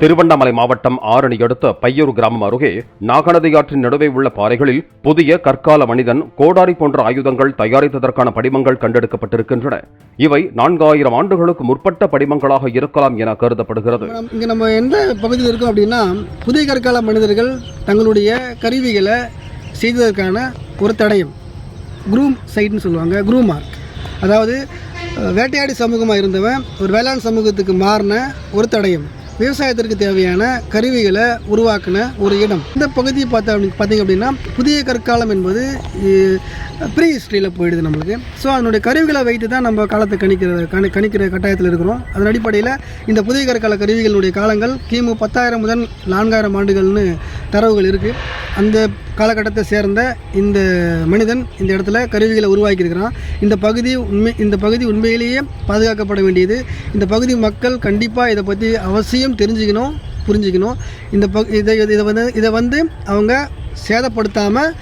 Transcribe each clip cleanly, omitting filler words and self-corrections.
திருவண்ணாமலை மாவட்டம் ஆரணி அடுத்த பையூர் கிராமம் அருகே நாகநதி ஆற்றின் நடுவே உள்ள பாறைகளில் புதிய கற்கால மனிதன் கோடாரி போன்ற ஆயுதங்கள் தயாரித்ததற்கான படிமங்கள் கண்டெடுக்கப்பட்டிருக்கின்றன. இவை 4000 ஆண்டுகளுக்கு முற்பட்ட படிமங்களாக இருக்கலாம் என கருதப்படுகிறது. இங்க நம்ம எந்த பகுதியில் இருக்கோம் அப்படின்னா, புதிய கற்கால மனிதர்கள் தங்களுடைய கருவிகளை செய்ததற்கான ஒரு தடயம், குரூம் சைட்னு சொல்லுவாங்க. குரூம் மார்க், அதாவது வேட்டையாடி சமூகமாக இருந்தவன் ஒரு வேளாண் சமூகத்துக்கு மாறின ஒரு தடயம், விவசாயத்திற்கு தேவையான கருவிகளை உருவாக்கின ஒரு இடம். இந்த பகுதியை பார்த்தீங்க அப்படின்னா புதிய கற்காலம் என்பது ப்ரீ ஹிஸ்ட்ரியில் போயிடுது நம்மளுக்கு. ஸோ அதனுடைய கருவிகளை வைத்து தான் நம்ம காலத்தை கணிக்கிற கட்டாயத்தில் இருக்கிறோம். அதன் அடிப்படையில் இந்த புதிய கற்கால கருவிகளுடைய காலங்கள் கிமு 10,000 முதல் 4000 ஆண்டுகள்னு தரவுகள் இருக்குது. அந்த காலகட்டத்தை சேர்ந்த இந்த மனிதன் இந்த இடத்துல கருவிகளை உருவாக்கியிருக்கிறான். இந்த பகுதி உண்மையிலேயே பாதுகாக்கப்பட வேண்டியது. இந்த பகுதி மக்கள் கண்டிப்பாக இதை பற்றி அவசியம் தெரிஞ்சுக்கணும், புரிஞ்சுக்கணும். இதை வந்து அவங்க சேதப்படுத்தாமல்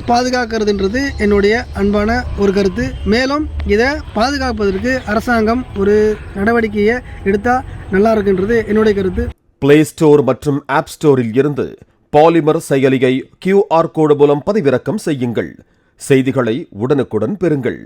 பாதுகாக்கிறதுன்றது என்னுடைய அன்பான ஒரு கருத்து. மேலும் இதை பாதுகாப்பதற்கு அரசாங்கம் ஒரு நடவடிக்கையை எடுத்தால் நல்லா இருக்குன்றது என்னுடைய கருத்து. பிளே ஸ்டோர் மற்றும் ஆப் ஸ்டோரில் இருந்து பாலிமர் செயலியை QR கோடு மூலம் பதிவிறக்கம் செய்யுங்கள். செய்திகளை உடனுக்குடன் பெறுங்கள்.